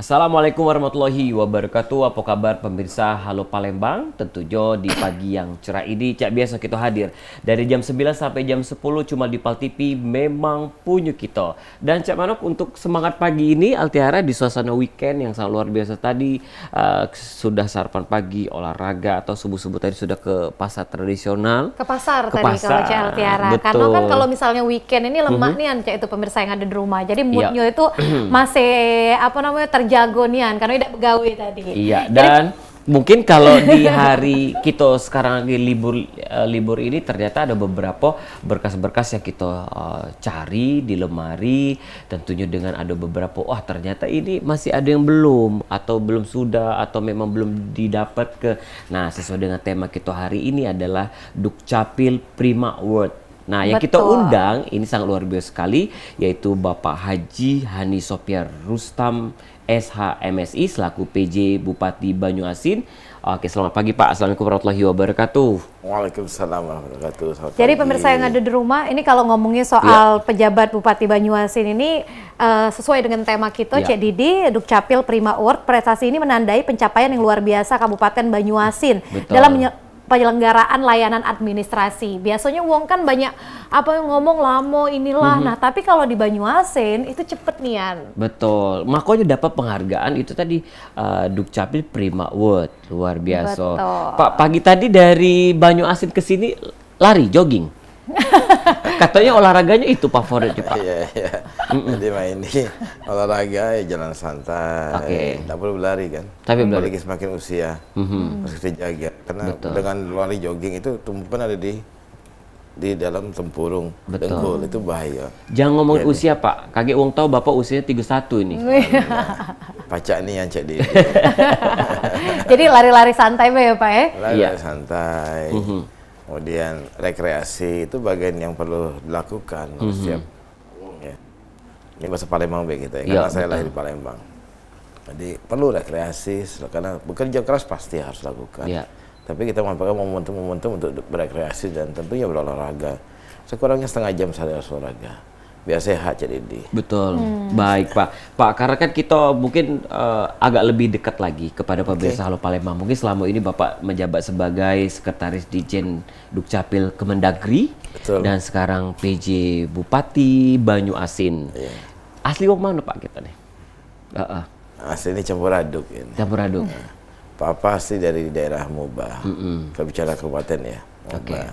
Assalamualaikum warahmatullahi wabarakatuh. Apa kabar pemirsa Halo Palembang? Tentunya di pagi yang cerah ini cak biasa kita hadir dari jam 9 sampai jam 10 cuma di Pal TV memang punya kita. Dan cak Manok untuk semangat pagi ini Altiara di suasana weekend yang sangat luar biasa tadi sudah sarapan pagi, olahraga atau subuh-subuh tadi sudah ke pasar tradisional. Ke pasar Ke tadi pasar, kalau Cak Altiara. betul. Karena kan kalau misalnya weekend ini lemak nih Cak itu pemirsa yang ada di rumah. Jadi moodnya itu masih terjago nian karena udah begawe tadi. Iya, dan mungkin kalau di hari kita sekarang lagi libur ini ternyata ada beberapa berkas-berkas yang kita cari di lemari, tentunya dengan ada beberapa ternyata ini masih ada yang belum atau belum sudah atau memang belum didapat ke. Nah, sesuai dengan tema kita hari ini adalah Dukcapil Prima Award. Nah, yang kita undang ini sangat luar biasa sekali, yaitu Bapak Haji Hani Sopiar Rustam SH-MSI selaku PJ Bupati Banyuasin. Oke, selamat pagi Pak. Assalamualaikum warahmatullahi wabarakatuh. Waalaikumsalam warahmatullahi wabarakatuh. Jadi pemirsa yang ada di rumah, ini kalau ngomongin soal pejabat Bupati Banyuasin ini sesuai dengan tema kita, Cek Didi, Dukcapil Prima Award, prestasi ini menandai pencapaian yang luar biasa Kabupaten Banyuasin dalam penyelenggaraan layanan administrasi. Biasanya uang kan banyak yang ngomong lamo inilah. Nah, tapi kalau di Banyuasin itu cepet nian. Betul. Makanya dapat penghargaan itu tadi Dukcapil Prima Award. Luar biasa. Betul. Pak, pagi tadi dari Banyuasin ke sini lari, jogging. Katanya olahraganya itu favorit Pak. Iya. Jadi main ini olahraga ya jalan santai. Tak perlu berlari kan. Tapi berlari. Apalagi semakin usia harus kita jaga. Karena dengan lari jogging itu tumpukan ada di dalam tempurung dengkul, itu bahaya. Jangan ngomongin usia Pak. Kaget uang tahu Bapak usianya 31 ini. Pacak nih yang cek di. Jadi lari-lari santai ya Pak ya? Lari santai. Kemudian rekreasi itu bagian yang perlu dilakukan setiap ya. Ini bahasa Palembang baik kita ya, karena saya lahir di Palembang. Jadi perlu rekreasi karena bekerja keras pasti harus lakukan. Tapi kita memanfaatkan momentum-momentum untuk berrekreasi dan tentunya berolahraga. Sekurangnya setengah jam sehari harus olahraga. Biar sehat jadi di. Betul. Baik Pak. Pak, karena kan kita mungkin agak lebih dekat lagi kepada pemirsa Halo Palembang. Mungkin selama ini Bapak menjabat sebagai Sekretaris Dijen Dukcapil Kemendagri. Betul. Dan sekarang PJ Bupati Banyuasin. Asli wong mana Pak kita nih? Asli ini campur aduk ini. Campur aduk. Papa asli dari daerah Moba. Kalau bicara kabupaten ya. Moba.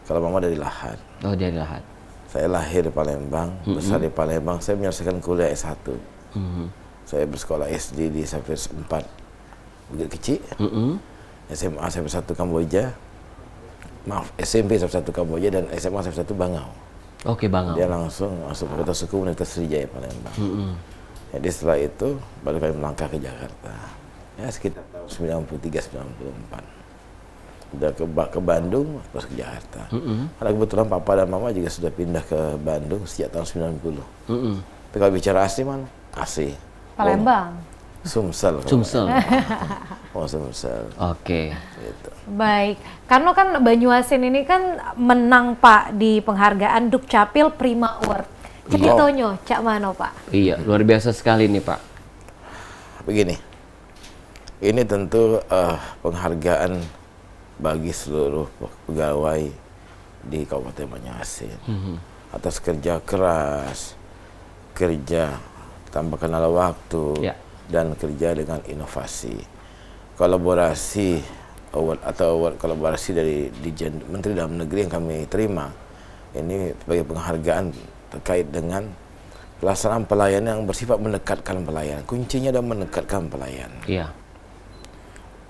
Kalau mama dari Lahat. Oh, dari Lahat. Saya lahir di Palembang, besar di Palembang. Saya menyelesaikan kuliah S1. Saya bersekolah SD di Safir 4 Bukit Kecil. SMA Safir 1 Kamboja. Maaf, SMP Safir 1 Kamboja dan SMA Safir 1 Bangau. Oke, Bangau. Dia langsung masuk Fakultas Hukum Universitas Sriwijaya Palembang. Jadi setelah itu baru kami melangkah ke Jakarta. Ya sekitar tahun 93-94. Udah ke Bandung, terus ke Jakarta. Karena kebetulan papa dan mama juga sudah pindah ke Bandung sejak tahun 90. Tapi kalau bicara asli mana? Asli. Palembang. Sumsel. Sumsel. Sumsel. Oke. Gitu. Baik. Karena kan Banyuasin ini kan menang Pak di penghargaan Dukcapil Prima Award. Ceritanya, Cak Mano Pak? Iya, luar biasa sekali nih Pak. Begini. Ini tentu penghargaan bagi seluruh pegawai di Kabupaten Banyuasin atas kerja keras, kerja tanpa kenal waktu, dan kerja dengan inovasi. Kolaborasi award kolaborasi dari Dijen Menteri Dalam Negeri yang kami terima ini sebagai penghargaan terkait dengan pelaksanaan pelayanan yang bersifat mendekatkan pelayanan. Kuncinya adalah mendekatkan pelayanan.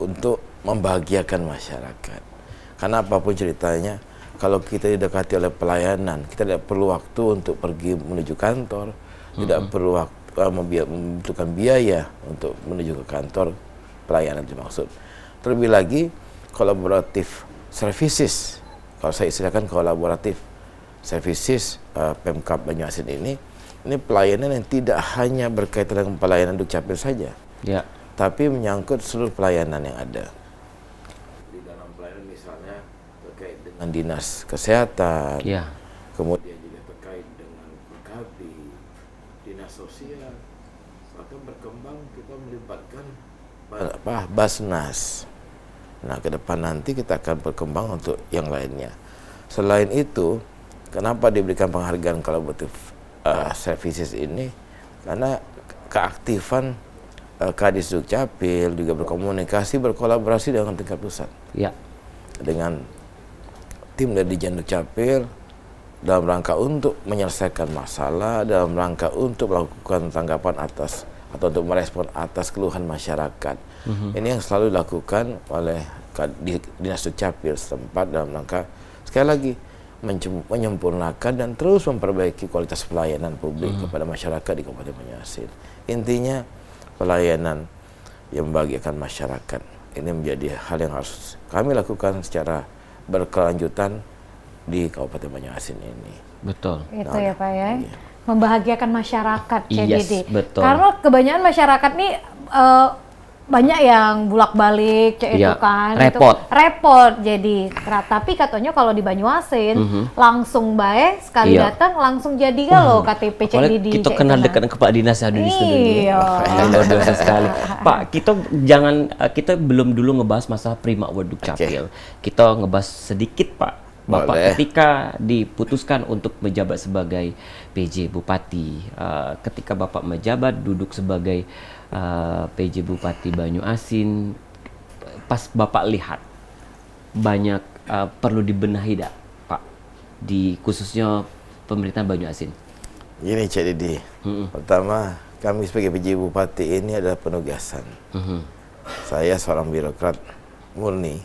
Untuk membahagiakan masyarakat. Karena apapun ceritanya, kalau kita didekati oleh pelayanan, kita tidak perlu waktu untuk pergi menuju kantor, tidak perlu membutuhkan biaya untuk menuju ke kantor pelayanan dimaksud. Terlebih lagi, kolaboratif services, kalau saya istilahkan kolaboratif services Pemkab Banyuasin ini pelayanan yang tidak hanya berkaitan dengan pelayanan Dukcapil saja, tapi menyangkut seluruh pelayanan yang ada. Dengan dinas kesehatan, kemudian juga terkait dengan PKB, dinas sosial, akan berkembang, kita melibatkan Basnas. Nah, ke depan nanti kita akan berkembang untuk yang lainnya. Selain itu, kenapa diberikan penghargaan collaborative services ini? Karena keaktifan Kadis Dukcapil juga berkomunikasi, berkolaborasi dengan tingkat pusat. Ya. Dengan tim dari Dijen Dukcapil dalam rangka untuk menyelesaikan masalah, dalam rangka untuk melakukan tanggapan atas atau untuk merespon atas keluhan masyarakat. Ini yang selalu dilakukan oleh Dinas Dukcapil setempat dalam rangka sekali lagi menyempurnakan dan terus memperbaiki kualitas pelayanan publik kepada masyarakat di Kabupaten Banyuasin. Intinya pelayanan yang membahagiakan masyarakat ini menjadi hal yang harus kami lakukan secara berkelanjutan di Kabupaten Banyuasin ini. Betul. Itu ya Pak ya. Iya. Membahagiakan masyarakat Yes, betul. Karena kebanyakan masyarakat nih banyak yang bulak-balik itu kan. Repot jadi. Tapi katanya kalau di Banyuasin langsung baik sekali datang langsung jadi kalau KTP Cek Didi. Kita kenal dekat dengan Kepala Dinas ya di studio. Iya. Luar biasa sekali. Pak, kita belum dulu ngebahas masalah Prima Award Dukcapil. Kita ngebahas sedikit Pak. Bapak ketika diputuskan untuk menjabat sebagai PJ Bupati, ketika Bapak menjabat duduk sebagai PJ Bupati Banyuasin, pas Bapak lihat banyak perlu dibenahi dak, Pak, di khususnya pemerintahan Banyuasin. Gini Cik Didi, pertama kami sebagai PJ Bupati ini adalah penugasan. Saya seorang birokrat murni,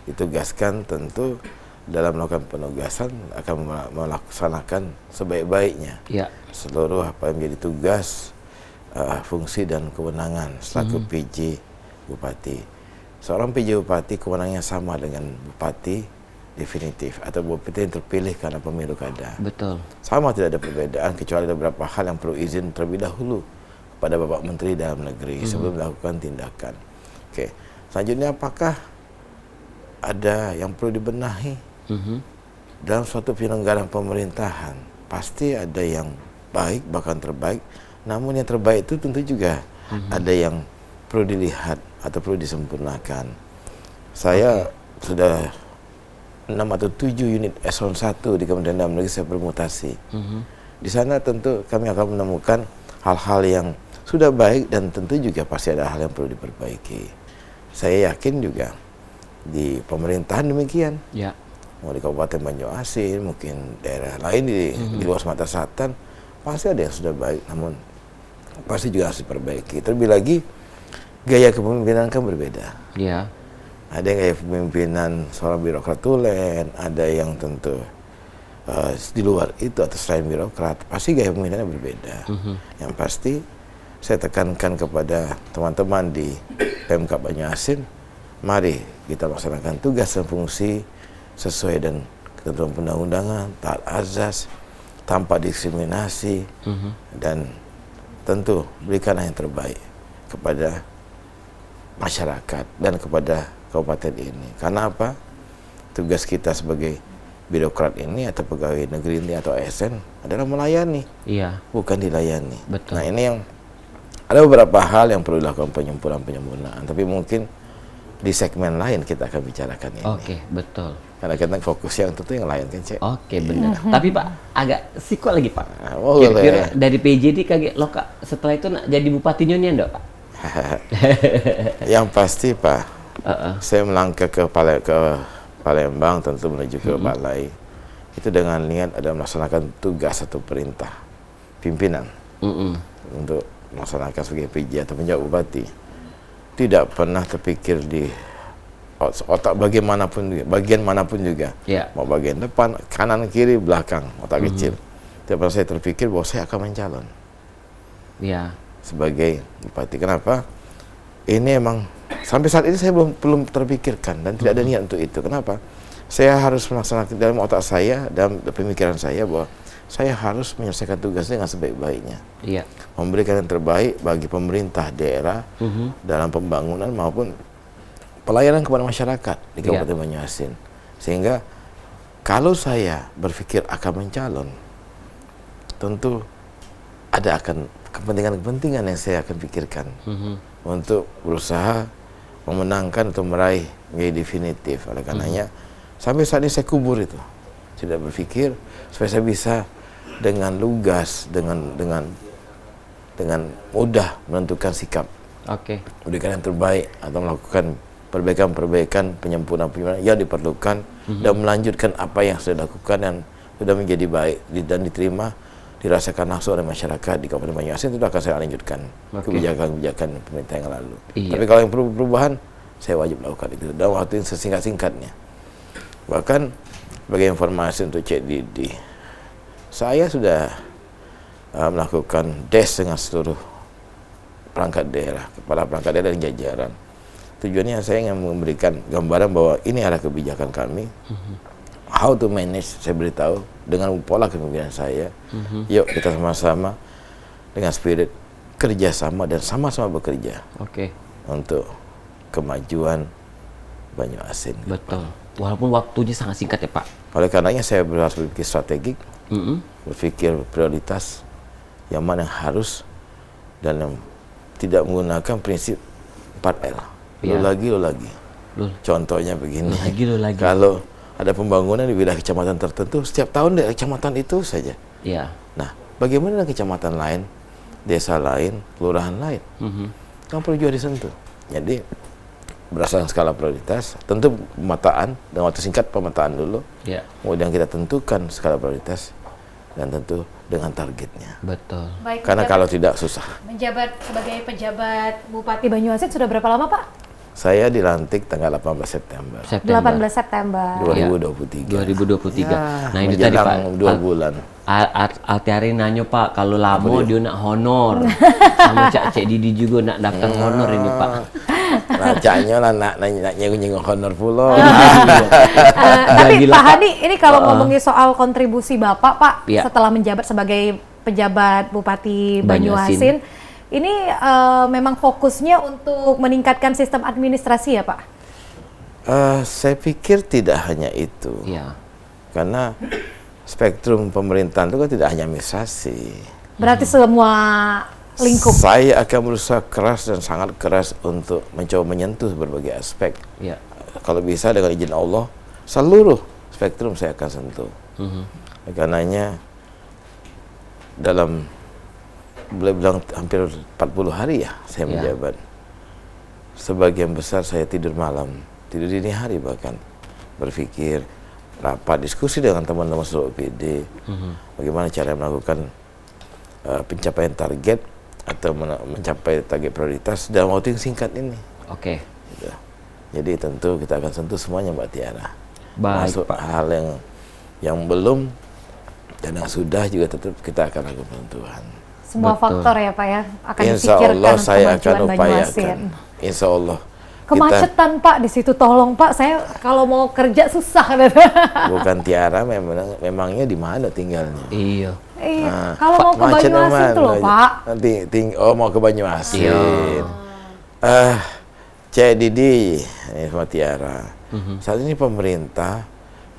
ditugaskan tentu dalam melakukan penugasan akan melaksanakan sebaik-baiknya seluruh apa yang menjadi tugas, fungsi dan kewenangan selaku PJ Bupati. Seorang PJ Bupati kewenangannya sama dengan Bupati definitif atau Bupati yang terpilih karena pemilu kada. Betul. Sama, tidak ada perbedaan kecuali ada beberapa hal yang perlu izin terlebih dahulu kepada Bapak Menteri Dalam Negeri sebelum melakukan tindakan. Oke. Selanjutnya, apakah ada yang perlu dibenahi? Dalam suatu penyelenggaraan pemerintahan pasti ada yang baik bahkan terbaik, namun yang terbaik itu tentu juga ada yang perlu dilihat atau perlu disempurnakan. Saya sudah 6 atau 7 unit eselon 1 di Kementerian Dalam Negeri saya bermutasi. Di sana tentu kami akan menemukan hal-hal yang sudah baik dan tentu juga pasti ada hal yang perlu diperbaiki. Saya yakin juga di pemerintahan demikian. Mau di Kabupaten Banyuasin, mungkin daerah lain di luar Sumatera Selatan, pasti ada yang sudah baik, namun pasti juga harus diperbaiki. Terlebih lagi, gaya kepemimpinan kan berbeda. Ada yang gaya kepemimpinan seorang birokrat tulen, ada yang tentu di luar itu atau selain birokrat, pasti gaya kepemimpinannya berbeda. Yang pasti, saya tekankan kepada teman-teman di Pemkab Banyuasin, mari kita laksanakan tugas dan fungsi sesuai dengan ketentuan perundang-undangan, taat azas, tanpa diskriminasi, dan tentu berikanlah yang terbaik kepada masyarakat dan kepada kabupaten ini. Karena apa? Tugas kita sebagai birokrat ini atau pegawai negeri ini atau ASN adalah melayani, bukan dilayani. Nah, ini yang ada beberapa hal yang perlu dilakukan penyempurnaan, tapi mungkin di segmen lain kita akan bicarakan ini. Oke, betul. Karena kita fokusnya untuk yang lain kan, Cek. Oke, benar. Tapi Pak, agak siko lagi Pak. Kira-kira dari PJD kaget lo Kak, setelah itu nak jadi bupatinya nih enggak Pak? Yang pasti Pak, saya melangkah ke Palembang tentu menuju ke Balai. Itu dengan niat ada melaksanakan tugas atau perintah pimpinan untuk melaksanakan sebagai PJ atau penjabat bupati. Tidak pernah terpikir di otak bagian manapun juga. Mau bagian depan, kanan, kiri, belakang, otak kecil. Tidak pernah saya terpikir bahwa saya akan mencalon sebagai bupati. Kenapa? Ini emang sampai saat ini saya belum terpikirkan dan tidak ada niat untuk itu. Kenapa? Saya harus melaksanakan dalam otak saya, dalam pemikiran saya bahwa saya harus menyelesaikan tugasnya dengan sebaik-baiknya. Memberikan yang terbaik bagi pemerintah daerah dalam pembangunan maupun pelayanan kepada masyarakat di Kabupaten Banyuasin. Sehingga kalau saya berpikir akan mencalon, tentu ada akan kepentingan-kepentingan yang saya akan pikirkan untuk berusaha memenangkan atau meraih menjadi definitif. Oleh karenanya sampai saat ini saya kubur itu, tidak berpikir supaya saya bisa dengan lugas, dengan mudah menentukan sikap, memberikan yang terbaik atau melakukan perbaikan-perbaikan, penyempurnaan yang diperlukan dan melanjutkan apa yang sudah dilakukan dan sudah menjadi baik dan diterima, dirasakan langsung oleh masyarakat di Kabupaten Banyuasin. Itu akan saya lanjutkan kebijakan-kebijakan pemerintah yang lalu. Tapi kalau yang perlu perubahan, saya wajib lakukan itu dalam waktu yang sesingkat-singkatnya. Bahkan sebagai informasi untuk Cik Didi, saya sudah melakukan des dengan seluruh perangkat daerah, kepala perangkat daerah dan jajaran. Tujuannya saya ingin memberikan gambaran bahwa ini adalah kebijakan kami. How to manage, saya beritahu dengan pola kepemimpinan saya. Yuk kita sama-sama dengan spirit kerjasama dan sama-sama bekerja untuk kemajuan Banyuasin. Betul. Walaupun waktunya sangat singkat ya Pak. Oleh karenanya saya harus berpikir strategik, berpikir prioritas yang mana yang harus dan yang tidak menggunakan prinsip 4L. Lo lagi. Contohnya begini. Lo lagi. Kalau ada pembangunan di wilayah kecamatan tertentu, setiap tahun di kecamatan itu saja. Nah, bagaimana dengan kecamatan lain, desa lain, kelurahan lain? Kan perlu juga disentuh. Jadi, berdasarkan skala prioritas, tentu pemetaan, dengan waktu singkat pemetaan dulu. Kemudian kita tentukan skala prioritas, dan tentu dengan targetnya. Betul. Baik, karena kalau tidak susah. Menjabat sebagai pejabat Bupati Banyuasin sudah berapa lama Pak? Saya dilantik tanggal 18 September. 18 September 2023. 2023. Ya, Nah ini tadi Pak. 2 bulan. Altiari nanyo Pak, kalau lama dia nak honor. Sama Cik Didi juga nak daftar honor ini Pak. Nah, caknya lah nak nyengok honor pula. Tapi Pak Hani, ini kalau ngomongin soal kontribusi Bapak Pak, setelah menjabat sebagai pejabat Bupati Banyuasin, ini memang fokusnya untuk meningkatkan sistem administrasi ya Pak? Saya pikir tidak hanya itu. Karena spektrum pemerintahan itu kan tidak hanya administrasi. Berarti semua lingkup. Saya akan berusaha keras dan sangat keras untuk mencoba menyentuh berbagai aspek. Kalau bisa dengan izin Allah, seluruh spektrum saya akan sentuh. Karenanya dalam boleh bilang hampir 40 hari ya saya menjabat. Sebagian besar saya tidur malam, tidur dini hari bahkan, berpikir, rapat, diskusi dengan teman-teman seluruh PD, bagaimana cara melakukan pencapaian target atau mencapai target prioritas dalam waktu yang singkat ini. Gitu. Jadi tentu kita akan sentuh semuanya Mbak Tiara. Masuk hal yang belum dan yang sudah juga tetap kita akan lakukan penentuan. Semua faktor ya Pak ya akan Insya dipikirkan Allah saya akan upayakan. Insya Allah. Kemacetan Pak di situ, tolong Pak, saya kalau mau kerja susah. Bukan Tiara, memangnya di mana tinggalnya? Iya. Kalau mau ke Banyuasin tuh loh Pak. Nanti mau ke Banyuasin. Cik Didi, ini sama Tiara. Saat ini pemerintah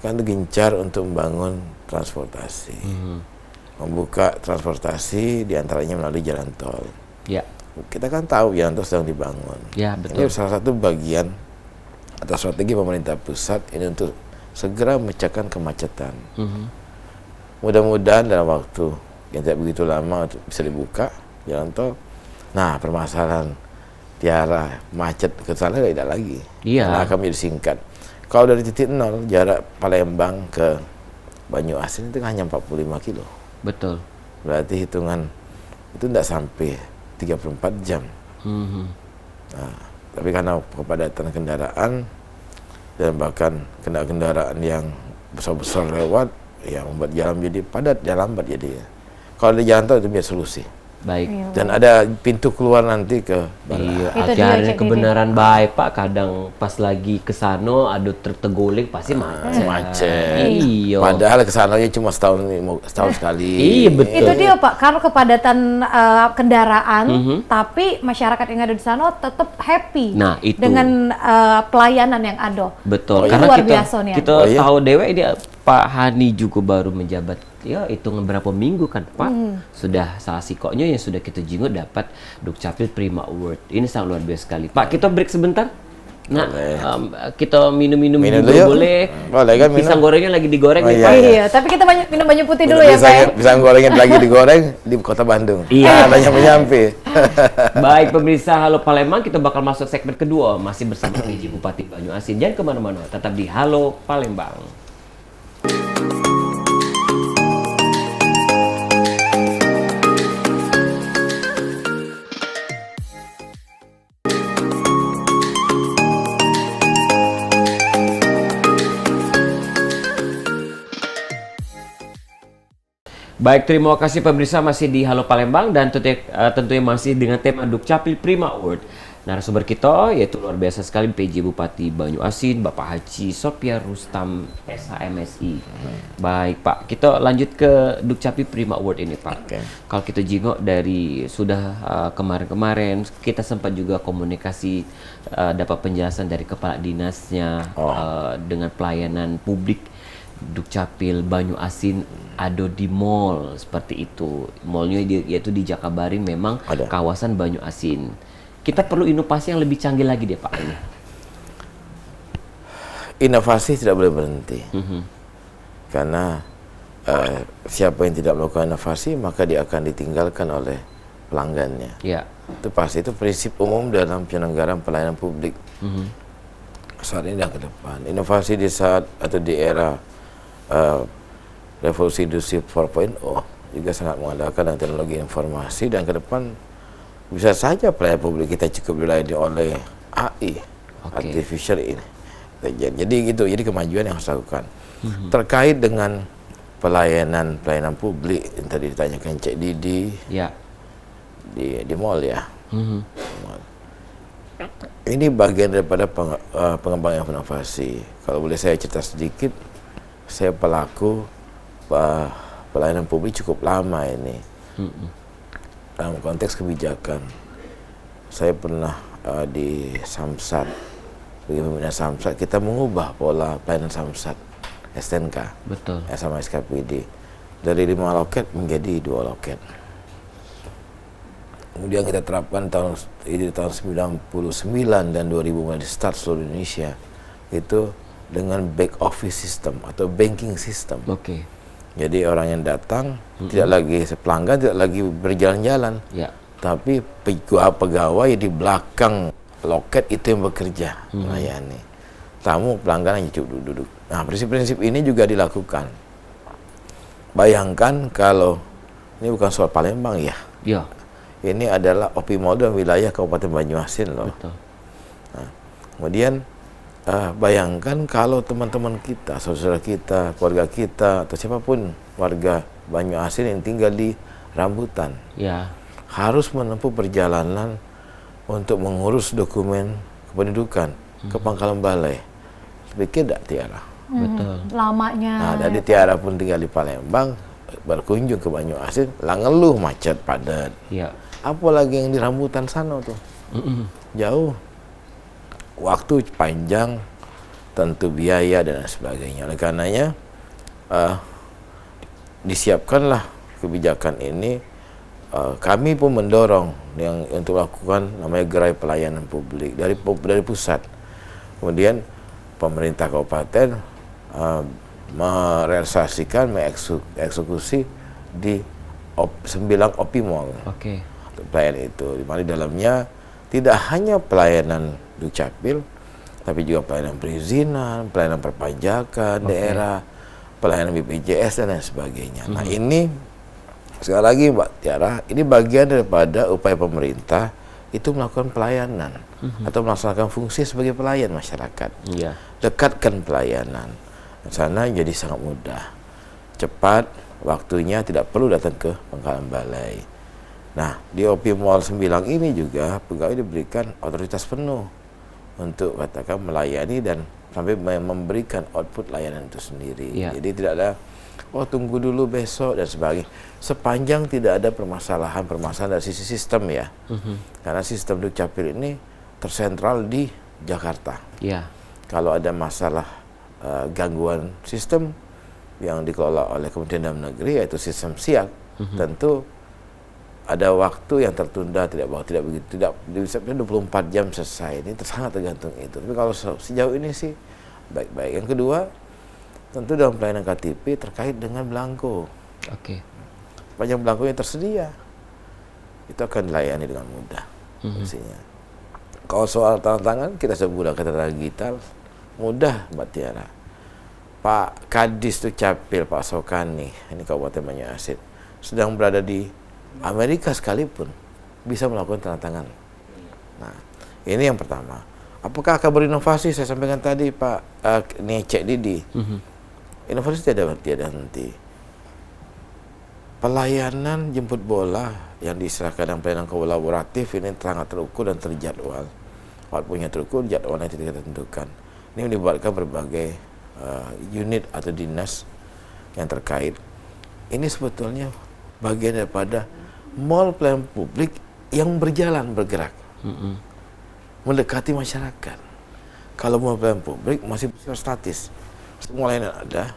kan gencar untuk membangun transportasi. Membuka transportasi diantaranya melalui jalan tol. Kita kan tahu jalan tol sedang dibangun. Betul. Ini salah satu bagian atau strategi pemerintah pusat ini untuk segera memecahkan kemacetan. Mudah-mudahan dalam waktu yang tidak begitu lama bisa dibuka jalan tol. Nah, permasalahan Tiara macet ke sana tidak lagi. Karena akan menjadi singkat. Kalau dari titik nol jarak Palembang ke Banyuasin itu hanya 45 kilo. Betul. Berarti hitungan itu tidak sampai 34 jam. Nah, tapi karena kepadatan kendaraan dan bahkan kendaraan yang besar-besar lewat, ya membuat jalan jadi padat, jalan lambat jadi. Kalau di jalan tol itu biar solusi. Dan ada pintu keluar nanti ke barat. Hati-hati kebenaran baik Pak, kadang pas lagi kesana ada terteguling pasti macet. Padahal kesananya cuma setahun sekali. Betul. Itu dia Pak, karena kepadatan kendaraan, tapi masyarakat yang ada di sana tetap happy dengan pelayanan yang ada. Betul. Karena luar biasa nih. Kita tahu Dewa ini Pak Hani juga baru menjabat ya hitungan berapa minggu kan Pak, sudah salah sikoknya yang sudah kita jenguk dapat Dukcapil Prima Award. Ini sangat luar biasa sekali. Pak, kita break sebentar. Nah, kita minum-minum juga dulu yuk. boleh. Boleh kan minum? Pisang gorengnya lagi digoreng nih iya. Pak. Iya, tapi kita minum banyak putih dulu ya Pak ya. Pisang gorengnya lagi digoreng di kota Bandung. Iya. Banyak nyampe. Baik pemirsa Halo Palembang, kita bakal masuk segmen kedua. Masih bersama PJ Bupati Banyuasin. Jangan kemana-mana, tetap di Halo Palembang. Baik, terima kasih pemirsa masih di Halo Palembang dan tentunya masih dengan tema Dukcapil Prima Award. Narasumber kita yaitu luar biasa sekali PJ Bupati Banyuasin, Bapak Haji Sopia Rustam SHMSI. Baik Pak, kita lanjut ke Dukcapil Prima Award ini Pak. Oke. Kalau kita jengok dari sudah kemarin-kemarin kita sempat juga komunikasi dapat penjelasan dari kepala dinasnya dengan pelayanan publik Dukcapil Banyuasin ada di mall seperti itu. Mallnya yaitu di Jakabaring memang Ada. kawasan Banyuasin. Kita perlu inovasi yang lebih canggih lagi deh Pak ini. Inovasi tidak boleh berhenti. Karena siapa yang tidak melakukan inovasi maka dia akan ditinggalkan oleh pelanggannya. Ya. Itu pasti, itu prinsip umum dalam penyelenggaraan pelayanan publik. Saat ini dan ke depan. Inovasi di saat atau di era revolusi industri 4.0 juga sangat mengandalkan teknologi informasi, dan ke depan bisa saja pelayanan publik kita cukup dilayani oleh AI, artificial intelligence. Jadi gitu, jadi kemajuan yang harus dilakukan. Terkait dengan pelayanan publik yang tadi ditanyakan Cik Didi, Ya. di mall ya. Mall. Ini bagian daripada pengembangan inovasi. Kalau boleh saya cerita sedikit, saya pelaku pelayanan publik cukup lama ini. Dalam konteks kebijakan, saya pernah di Samsat, sebagai pembina Samsat, kita mengubah pola pelayanan Samsat STNK, Betul. sama SKPD, dari 5 loket menjadi 2 loket. Kemudian kita terapkan tahun 99 dan 2000 mulai di start seluruh Indonesia itu dengan back office system atau banking system. Oke. Jadi orang yang datang tidak lagi pelanggan, tidak lagi berjalan-jalan, Ya. tapi pegawai di belakang loket itu yang bekerja melayani. Tamu pelanggan hanya cukup duduk. Nah, prinsip-prinsip ini juga dilakukan. Bayangkan kalau ini bukan soal Palembang ya. Ya. Ini adalah OPI dan wilayah Kabupaten Banyuasin loh. Betul. Nah, kemudian bayangkan kalau teman-teman kita, saudara kita, keluarga kita, atau siapapun warga Banyuasin yang tinggal di Rambutan, Ya. harus menempuh perjalanan untuk mengurus dokumen kependudukan ke Pangkalan Balai. Pikir tidak Tiara? Betul. Lamanya. Nah, dari Tiara pun tinggal di Palembang, berkunjung ke Banyuasin, lah ngeluh macet padat. Ya. Apalagi yang di Rambutan sana tuh, jauh, waktu panjang, tentu biaya dan sebagainya. Oleh karenanya disiapkanlah kebijakan ini. Kami pun mendorong yang untuk melakukan namanya gerai pelayanan publik dari pusat. Kemudian pemerintah kabupaten merealisasikan, mengeksekusi di 9 OPI Mall. Oke. Untuk pelayanan itu, di mana di dalamnya tidak hanya pelayanan Dukcapil, tapi juga pelayanan perizinan, pelayanan perpajakan daerah, pelayanan BPJS dan lain sebagainya. Nah ini sekali lagi Mbak Tiara, ini bagian daripada upaya pemerintah itu melakukan pelayanan atau melaksanakan fungsi sebagai pelayan masyarakat. Iya. Dekatkan pelayanan. Di sana jadi sangat mudah, cepat, waktunya tidak perlu datang ke Pangkalan Balai. Nah, di OP Mall 9 ini juga pegawai diberikan otoritas penuh untuk katakan melayani dan sampai memberikan output layanan itu sendiri. Iya. Jadi tidak ada tunggu dulu besok dan sebagainya. Sepanjang tidak ada permasalahan dari sisi sistem ya. Karena sistem Dukcapil ini tersentral di Jakarta. Ya. Kalau ada masalah gangguan sistem, yang dikelola oleh Kementerian Dalam Negeri, yaitu sistem SIAK, tentu ada waktu yang tertunda, tidak bisa 24 jam selesai. Ini sangat tergantung itu. Tapi kalau sejauh ini sih baik-baik. Yang kedua, tentu dalam pelayanan KTP terkait dengan belangko. Oke. Sepanjang belangko yang tersedia, itu akan dilayani dengan mudah. Fungsinya. Kalau soal tanda tangan, kita sebuah kata digital, mudah Mbak Tiara. Pak Kadis Dukcapil, Pak Sokani, ini Kabupaten Banyu Asin, sedang berada di Amerika sekalipun bisa melakukan tanda tangan. Nah, ini yang pertama. Apakah akan berinovasi? Saya sampaikan tadi Pak, ini Cek Didi. Inovasi tidak henti. Pelayanan jemput bola yang diserahkan dalam pelayanan kolaboratif ini sangat terukur dan terjadwal. Waktunya terukur, jadwalnya tidak tentukan. Ini melibatkan berbagai unit atau dinas yang terkait. Ini sebetulnya bagian daripada mall pelayanan publik yang bergerak, mendekati masyarakat. Kalau mall pelayanan publik masih bersifat statis, semua layanan ada.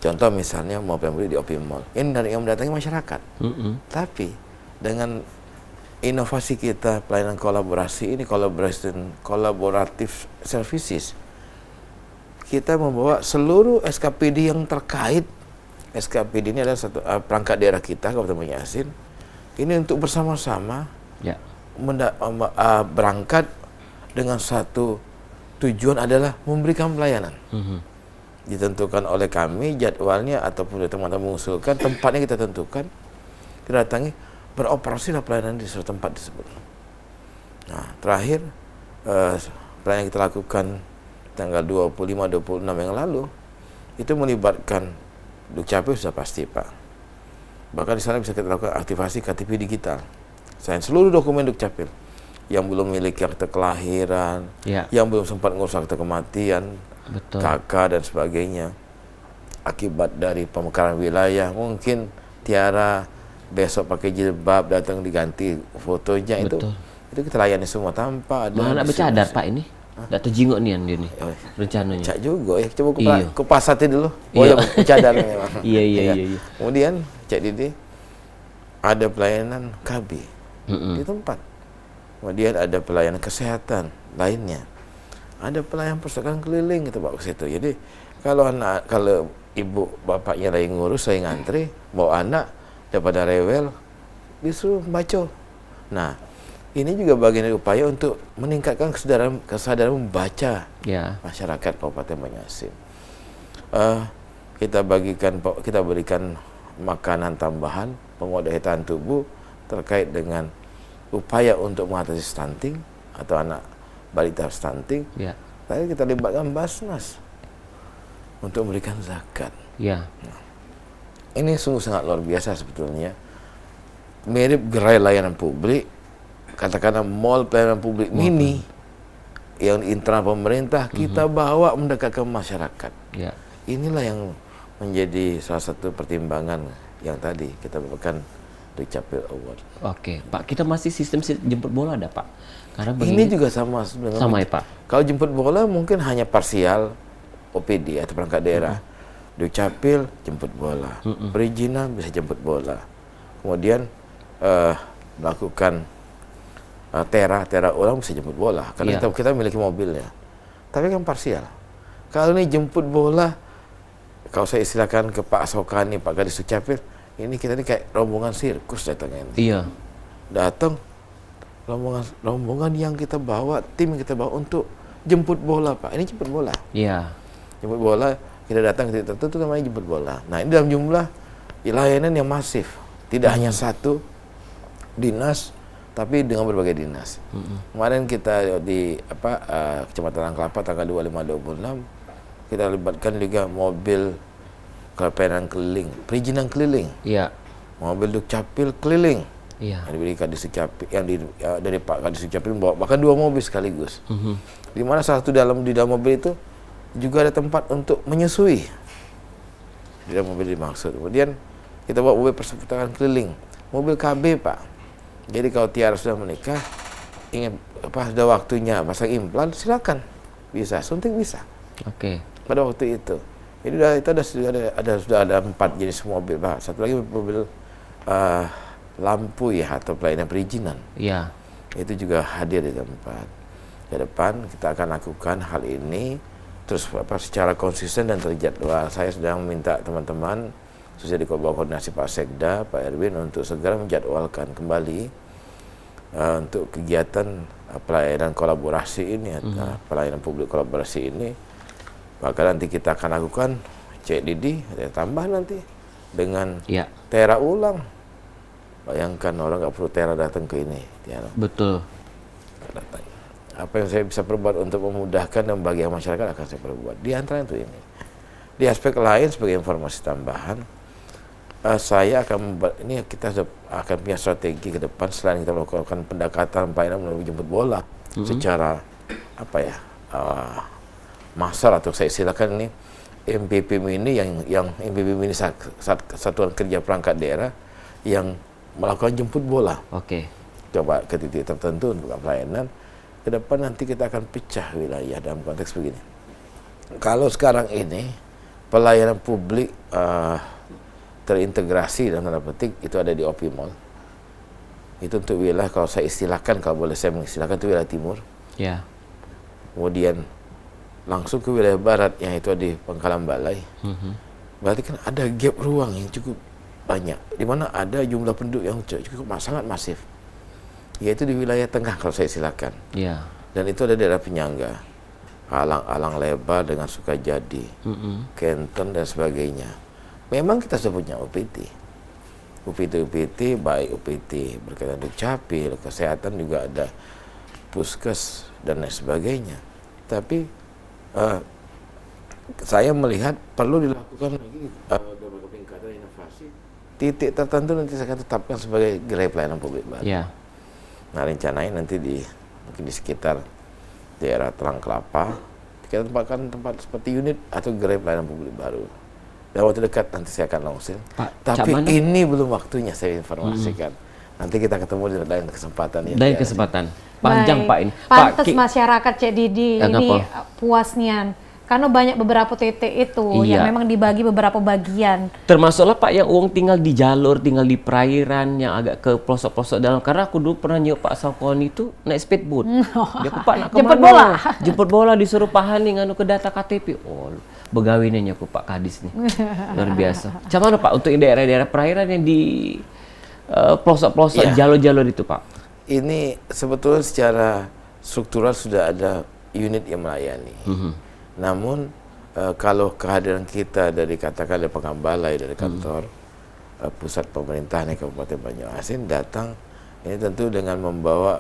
Contoh misalnya mall pelayanan publik di OP Mall, ini dari yang mendatangi masyarakat. Tapi dengan inovasi kita pelayanan kolaborasi ini, collaborative services, kita membawa seluruh SKPD yang terkait. SKPD ini adalah satu perangkat daerah kita, Kabupaten Banyu Asin. Ini untuk bersama-sama berangkat dengan satu tujuan adalah memberikan pelayanan. Ditentukan oleh kami jadwalnya ataupun teman-teman mengusulkan, tempatnya kita tentukan, kita datangi, beroperasilah pelayanan di suatu tempat tersebut. Nah, terakhir pelayanan yang kita lakukan tanggal 25-26 yang lalu itu melibatkan Dukcapil sudah pasti Pak. Bahkan di sana bisa kita lakukan aktivasi KTP digital. Selain seluruh dokumen Dukcapil yang belum memiliki akte kelahiran, yang belum sempat ngurus akte kematian, KK dan sebagainya, akibat dari pemekaran wilayah, mungkin Tiara besok pakai jilbab datang diganti fotonya, itu kita layani semua tanpa ada. Mana bercadar Pak ini? Dak terjinguk nih dia nih rencananya. Cak juga ya, coba kupasati dulu. Boleh bercadar memang. Iya. Kemudian Cak Didi ada pelayanan KB di tempat. Kemudian ada pelayanan kesehatan lainnya. Ada pelayanan perpustakaan keliling kita bawa ke situ. Jadi kalau ibu bapaknya lagi ngurus, saya ngantri, bawa anak daripada rewel, disuruh baca. Nah, ini juga bagian dari upaya untuk meningkatkan kesadaran membaca masyarakat Kabupaten Banyu Asin. Kita berikan makanan tambahan, penguat daya tahan tubuh terkait dengan upaya untuk mengatasi stunting atau anak balita stunting. Tadi kita libatkan Basnas untuk memberikan zakat. Nah, ini sungguh sangat luar biasa sebetulnya. Mirip gerai layanan publik, katakanlah mall pelayanan publik mini yang internal pemerintah, kita bawa mendekatkan masyarakat. Inilah yang menjadi salah satu pertimbangan yang tadi kita berikan Dukcapil Award. Oke, Pak, kita masih sistem jemput bola ada Pak? Karena ini juga sama ya Pak. Kalau jemput bola mungkin hanya parsial OPD atau perangkat daerah. Dukcapil jemput bola, perizinan bisa jemput bola. Kemudian melakukan tera orang bisa jemput bola karena kita memiliki mobilnya. Tapi kan parsial. Kalau ini jemput bola, kalau saya istilahkan ke Pak Sokani, Pak Kadis Dukcapil, ini kita ini kayak rombongan sirkus datangnya. Datang rombongan yang kita bawa, tim yang kita bawa untuk jemput bola Pak. Ini jemput bola. Jemput bola, kita datang ke titik tertentu namanya jemput bola. Nah, ini dalam jumlah layanan yang masif. Tidak hanya satu dinas, tapi dengan berbagai dinas. Kemarin kita di Kecamatan Kelapa tanggal 25-26 kita libatkan juga mobil pelayanan keliling, perizinan keliling. Mobil Dukcapil keliling. Yang diberi Kadis Dukcapil, dari Pak Kadis Dukcapil membawa bahkan 2 mobil sekaligus. Di mana salah satu di dalam mobil itu juga ada tempat untuk menyusui. Di dalam mobil dimaksud. Kemudian kita bawa mobil perpustakaan keliling, mobil KB Pak. Jadi kalau Tiara sudah menikah, ingin sudah waktunya pasang implan, silakan, bisa suntik bisa. Pada waktu itu Jadi itu sudah ada 4 jenis mobil, Pak. Satu lagi mobil lampu ya, atau pelayanan perizinan. Iya. Itu juga hadir di tempat. Ke depan kita akan lakukan hal ini terus secara konsisten dan terjadwal. Saya sedang meminta teman-teman, khususnya di bawah koordinasi Pak Sekda, Pak Erwin, untuk segera menjadwalkan kembali untuk kegiatan pelayanan kolaborasi ini, pelayanan publik kolaborasi ini. Maka nanti kita akan lakukan Cik Didi, ada tambah nanti dengan tera ulang. Bayangkan orang nggak perlu tera datang ke ini. Betul. Apa yang saya bisa perbuat untuk memudahkan dan bagi masyarakat akan saya perbuat. Di antara itu ini. Di aspek lain sebagai informasi tambahan, saya akan membuat ini, kita akan punya strategi ke depan selain kita melakukan pendekatan pelayanan melalui jemput bola secara massal, atau saya silakan ini MPP Mini yang MPP Mini Satuan Kerja Perangkat Daerah yang melakukan jemput bola. Oke. Coba ke titik tertentu untuk pelayanan. Ke depan nanti kita akan pecah wilayah dalam konteks begini. Kalau sekarang ini pelayanan publik terintegrasi dalam tanda petik itu ada di OP Mall. Itu untuk wilayah, kalau saya istilahkan, kalau boleh saya mengistilahkan, itu wilayah timur. Ya. Kemudian langsung ke wilayah barat yang itu di Pangkalan Balai. Berarti kan ada gap ruang yang cukup banyak, di mana ada jumlah penduduk yang cukup sangat masif. Yaitu di wilayah tengah kalau saya silakan. Iya. Dan itu ada daerah penyangga, alang-alang lebar dengan Sukajadi, Kenton dan sebagainya. Memang kita sudah punya UPT, baik UPT berkaitan dengan Dukcapil, kesehatan juga ada Puskes dan lain sebagainya. Tapi saya melihat perlu dilakukan lagi beberapa peningkatan inovasi. Titik tertentu nanti saya akan tetapkan sebagai gerai pelayanan publik baru. Yeah. Nah, rencananya nanti mungkin di sekitar daerah Terang Kelapa kita tempatkan tempat seperti unit atau gerai pelayanan publik baru. Dalam waktu dekat nanti saya akan launching. Tapi ini belum waktunya saya informasikan. Nanti kita ketemu di lain kesempatan ya. Lain kesempatan. Panjang Pak ini. Pantes masyarakat Cik Didi ini puasnya. Karena banyak beberapa titik itu yang memang dibagi beberapa bagian. Termasuklah Pak yang uang tinggal di jalur, tinggal di perairan yang agak ke pelosok-pelosok dalam. Karena aku dulu pernah nyuruh Pak Saukon itu naik speedboat. Dia aku Pak nak kemana? Jemput bola. Jemput bola disuruh Pak Hani nganu ke data KTP. Oh, begawinnya aku Pak Kadis nih. Luar biasa. Macam mana Pak untuk daerah-daerah perairan yang di pelosok-pelosok jalur-jalur itu Pak? Ini sebetulnya secara struktural sudah ada unit yang melayani. Namun kalau kehadiran kita dari katakan dari Pengambalai, dari kantor pusat pemerintahan Kabupaten Banyuasin datang, ini tentu dengan membawa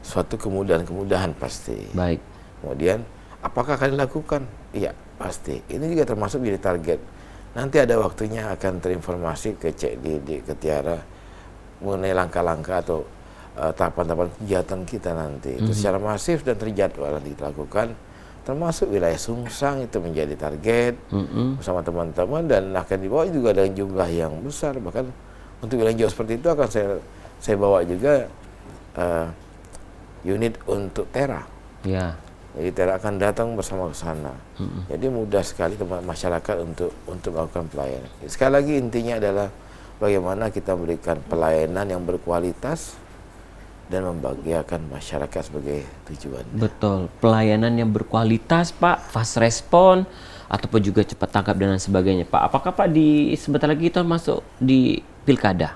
suatu kemudahan-kemudahan pasti. Baik. Kemudian apakah akan dilakukan? Iya pasti. Ini juga termasuk jadi target. Nanti ada waktunya akan terinformasi ke Cik Didi, ke Tiara mengenai langkah-langkah atau tahapan-tahapan kegiatan kita nanti. Itu secara masif dan terjadwal nanti kita lakukan. Termasuk wilayah Sungsang itu menjadi target bersama teman-teman dan akan dibawa juga dengan jumlah yang besar. Bahkan untuk wilayah jauh seperti itu akan saya bawa juga unit untuk Tera. Ya. Jadi Tera akan datang bersama ke sana. Jadi mudah sekali teman masyarakat untuk melakukan pelayanan. Sekali lagi intinya adalah bagaimana kita memberikan pelayanan yang berkualitas dan membahagiakan masyarakat sebagai tujuan. Betul, pelayanan yang berkualitas Pak, fast respon, ataupun juga cepat tanggap dan lain sebagainya Pak. Apakah Pak sebentar lagi kita masuk di pilkada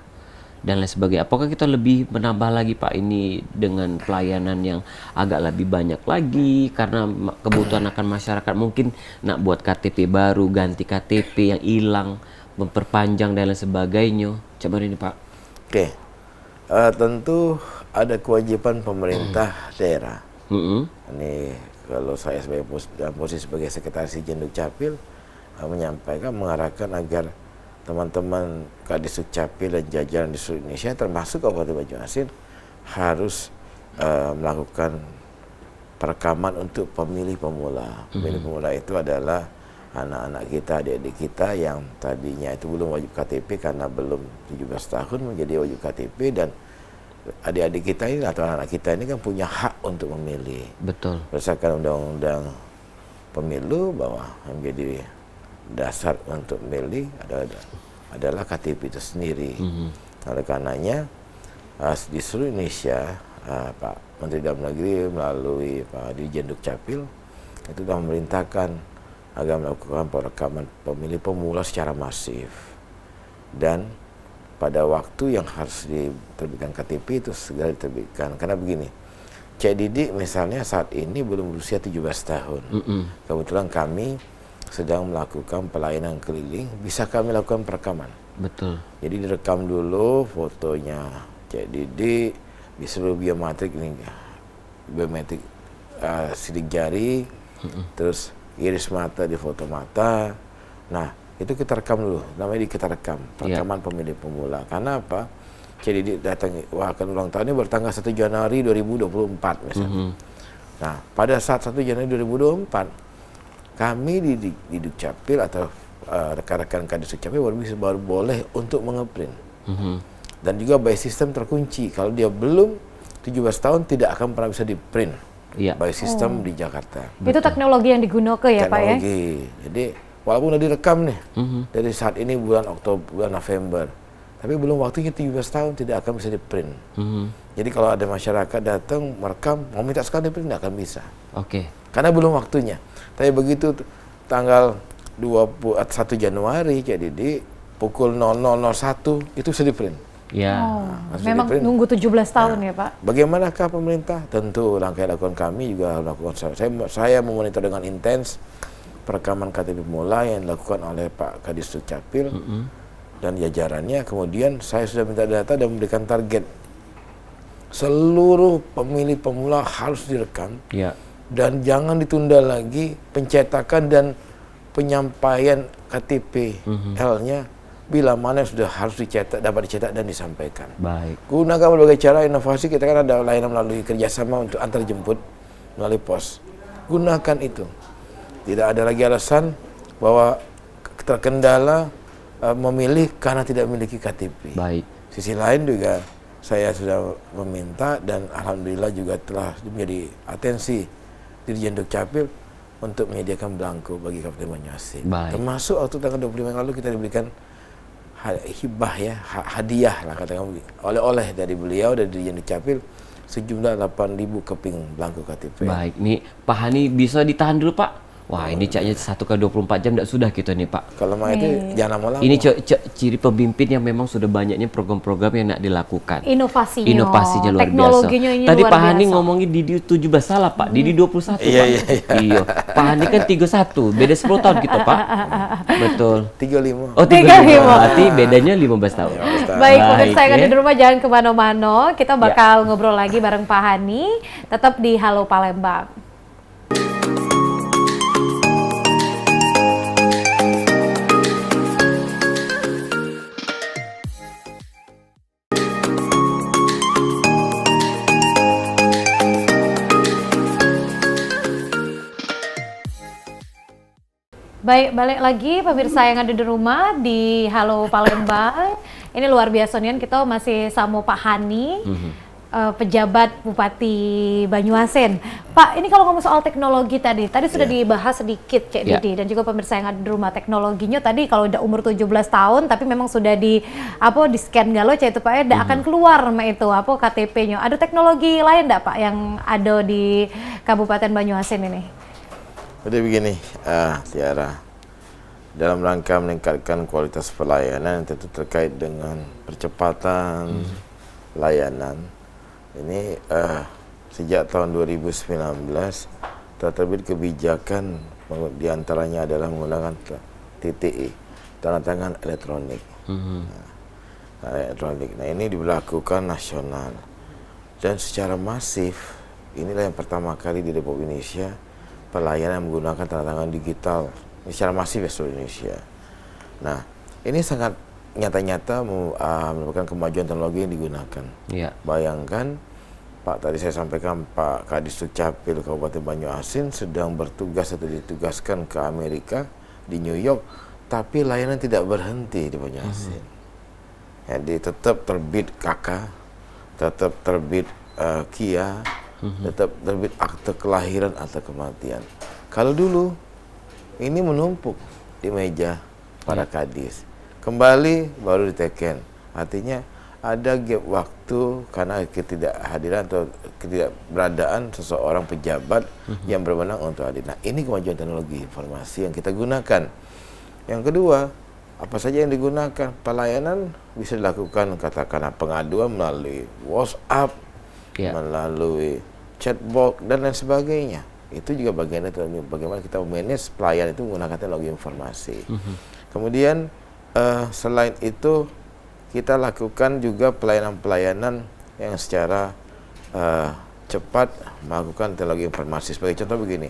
dan lain sebagainya? Apakah kita lebih menambah lagi Pak ini dengan pelayanan yang agak lebih banyak lagi karena kebutuhan akan masyarakat mungkin nak buat KTP baru, ganti KTP yang hilang, memperpanjang dan lain sebagainya. Coba ini Pak. Oke. Tentu ada kewajiban pemerintah daerah. Ini kalau saya sebagai dalam posisi sebagai sekretaris Dirjen Dukcapil menyampaikan, mengarahkan agar teman-teman Kadis Dukcapil dan jajaran di seluruh Indonesia termasuk Kabupaten Banyuasin harus melakukan perekaman untuk pemilih pemula. Pemilih pemula itu adalah anak-anak kita, adik-adik kita yang tadinya itu belum wajib KTP karena belum 17 tahun menjadi wajib KTP, dan adik-adik kita ini atau anak-anak kita ini kan punya hak untuk memilih. Betul. Berdasarkan Undang-Undang pemilu bahwa yang menjadi dasar untuk memilih adalah KTP itu sendiri. Oleh karenanya di seluruh Indonesia Pak Menteri Dalam Negeri melalui Pak Dirjen Dukcapil itu sudah memerintahkan agar melakukan perekaman pemilih pemula secara masif, dan pada waktu yang harus diterbitkan KTP itu segera diterbitkan. Karena begini, Cik Didik misalnya saat ini belum berusia 17 tahun. Kebetulan kami sedang melakukan pelayanan keliling, bisa kami lakukan perekaman. Betul. Jadi direkam dulu fotonya Cik Didik, di seluruh biometrik ini, biometrik sidik jari, terus iris mata di foto mata. Nah, itu kita rekam dulu, namanya kita rekam, perekaman pemilih pemula. Karena apa? Cik Didik datang, akan ulang tahun ini bertanggal 1 Januari 2024 misalnya. Nah, pada saat 1 Januari 2024, kami di Dukcapil atau rekan-rekan Kadis Dukcapil baru boleh untuk mengeprint. Dan juga by sistem terkunci. Kalau dia belum 17 tahun tidak akan pernah bisa di-print by system di Jakarta. Itu teknologi yang digunakan ya Pak ya? Teknologi. Jadi walaupun udah direkam nih, dari saat ini bulan Oktober, bulan November, tapi belum waktunya 17 tahun tidak akan bisa di-print. Jadi kalau ada masyarakat datang merekam, mau minta sekali di-print tidak akan bisa. Karena belum waktunya. Tapi begitu tanggal 21 Januari, jadi pukul 00.01 itu sudah di-print. Memang nunggu 17 tahun ya Pak? Bagaimanakah pemerintah? Tentu langkah yang dilakukan kami juga melakukan. Saya memonitor dengan intens perekaman KTP pemula yang dilakukan oleh Pak Kadis Dukcapil dan jajarannya. Kemudian saya sudah minta data dan memberikan target. Seluruh pemilih pemula harus direkam dan jangan ditunda lagi pencetakan dan penyampaian KTP L-nya. Bila mana yang sudah harus dapat dicetak dan disampaikan. Baik. Gunakan berbagai cara inovasi, kita kan ada layanan melalui kerjasama untuk antar jemput melalui pos. Gunakan itu. Tidak ada lagi alasan bahwa terkendala memilih karena tidak memiliki KTP. Baik. Sisi lain juga saya sudah meminta dan alhamdulillah juga telah menjadi atensi Dirjen Dukcapil untuk menyediakan belangko bagi Kabupaten Banyuasin. Termasuk waktu tanggal 25 yang lalu kita diberikan hibah ya, hadiah lah katakan oleh-oleh dari beliau dari Dirjen Dukcapil sejumlah 8.000 keping belangko KTP. Baik, nih Pak Hani bisa ditahan dulu Pak. Wah, ini caknya 1x24 jam tidak sudah kita nih Pak. Kalau mau itu jangan lama-lama. Ini ciri pemimpin yang memang sudah banyaknya program-program yang nak dilakukan. Inovasinya luar teknologinya biasa. Ini Tadi luar Pak Hani biasa. ngomongin Didi 17 salah Pak, Didi 21 Pak. Iya. Pak Hani kan 31, beda 10 tahun kita Pak. Betul. 35. Oh 35. Berarti bedanya 15 tahun. Baik, pemirsa yang ada di rumah jangan kemana-mana. Kita bakal ngobrol lagi bareng Pak Hani. Tetap di Halo Palembang. Baik, balik lagi pemirsa yang ada di rumah di Halo Palembang. Ini luar biasa nih, kita masih sama Pak Hani, pejabat Bupati Banyuasin. Pak, ini kalau ngomong soal teknologi tadi sudah dibahas sedikit Cik Didi dan juga pemirsa yang ada di rumah. Teknologinya tadi kalau udah umur 17 tahun tapi memang sudah di scan galo Cik itu Pak ya, akan keluar itu KTP-nya. Ada teknologi lain enggak Pak yang ada di Kabupaten Banyuasin ini? Jadi begini, Tiara, dalam rangka meningkatkan kualitas pelayanan tentu terkait dengan percepatan layanan. Ini sejak tahun 2019 telah terbit kebijakan diantaranya adalah menggunakan TTE, tanda tangan elektronik. Nah, ini diberlakukan nasional dan secara masif. Inilah yang pertama kali di Republik Indonesia pelayanan menggunakan tanda tangan digital secara masif di seluruh Indonesia. Nah, ini sangat nyata-nyata merupakan kemajuan teknologi yang digunakan. Bayangkan, Pak, tadi saya sampaikan Pak Kadis Dukcapil Kabupaten Banyuasin sedang bertugas atau ditugaskan ke Amerika di New York, tapi layanan tidak berhenti di Banyuasin. Jadi tetap terbit KK, tetap terbit KIA, tetap terbit akte kelahiran atau kematian. Kalau dulu ini menumpuk di meja para kadis. Kembali baru diteken. Artinya ada gap waktu karena ketidakhadiran atau ketidakberadaan seseorang pejabat yang berwenang untuk hadir. Nah, ini kemajuan teknologi informasi yang kita gunakan. Yang kedua, apa saja yang digunakan? Pelayanan bisa dilakukan katakanlah pengaduan melalui WhatsApp, melalui chatbot dan lain sebagainya. Itu juga bagian dari bagaimana kita manage pelayan itu menggunakan teknologi informasi. Kemudian selain itu kita lakukan juga pelayanan-pelayanan yang secara cepat melakukan teknologi informasi. Sebagai contoh begini,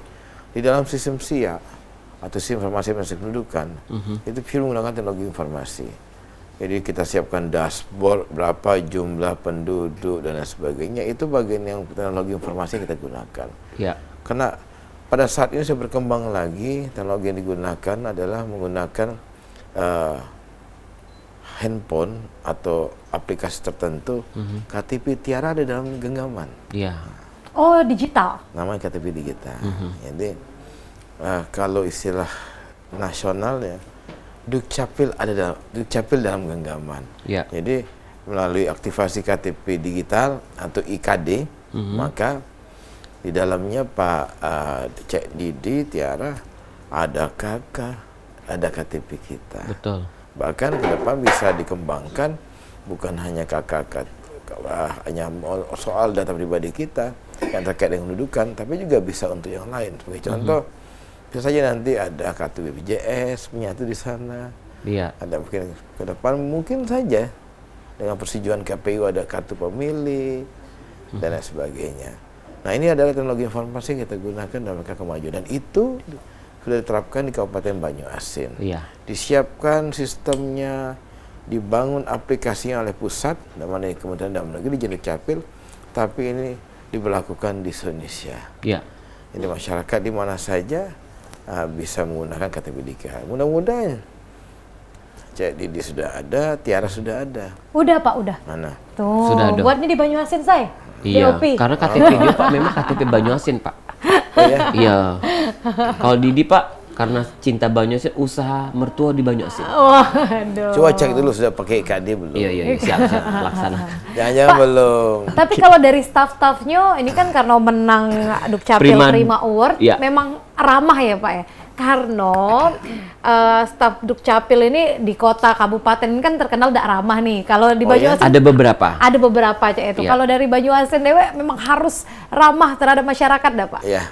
di dalam sistem SIA atau sistem informasi masing kependudukan itu pure menggunakan teknologi informasi. Jadi kita siapkan dashboard berapa jumlah penduduk dan lain sebagainya. Itu bagian yang teknologi informasi yang kita gunakan. Ya. Karena pada saat ini sudah berkembang lagi, teknologi yang digunakan adalah menggunakan handphone atau aplikasi tertentu. KTP tiara ada dalam genggaman. Iya. Oh, digital. Namanya KTP digital. Jadi kalau istilah nasional ya, Dukcapil dalam genggaman. Ya. Jadi melalui aktivasi KTP digital atau IKD, maka di dalamnya Pak Cek Didi Tiara ada KK, ada KTP kita. Betul. Bahkan ke depan bisa dikembangkan bukan hanya hanya soal data pribadi kita yang terkait dengan kependudukan, tapi juga bisa untuk yang lain. Sebagai contoh, bisa saja nanti ada kartu BPJS menyatu di sana. Iya. Ada mungkin ke depan mungkin saja dengan persetujuan KPU ada kartu pemilih dan lain sebagainya. Nah, ini adalah teknologi informasi yang kita gunakan dalam rangka kemajuan, dan itu sudah diterapkan di Kabupaten Banyuasin. Iya. Disiapkan sistemnya, dibangun aplikasinya oleh pusat, namanya Kementerian Dalam Negeri di Dukcapil, tapi ini diberlakukan di Indonesia. Iya. Jadi masyarakat di mana saja bisa menggunakan KTP DKI. Mudah-mudahan Cek Didi sudah ada, Tiara sudah ada. Udah Pak, udah. Mana? Tuh, Sudah ada. buat ini di Banyuasin saya. Iya, DOP. karena KTP dia Pak memang KTP Banyuasin Pak. Oh, ya? Iya. Kalau Didi Pak karena cinta Banyuasin, usaha mertua di Banyuasin. Waduh. Coba cek dulu sudah pakai IKD belum? Iya, siap laksana. Jangan belum. Tapi kalau dari staff-staffnya, ini kan karena menang Dukcapil Prima Award, ya. memang ramah ya Pak ya? Karena staf Dukcapil ini di kota kabupaten ini kan terkenal tidak ramah nih. Kalau di Banyuasin Ada beberapa. Ada beberapa Cek itu. Ya. Kalau dari Banyuasin Dewe memang harus ramah terhadap masyarakat dah Pak. Ya,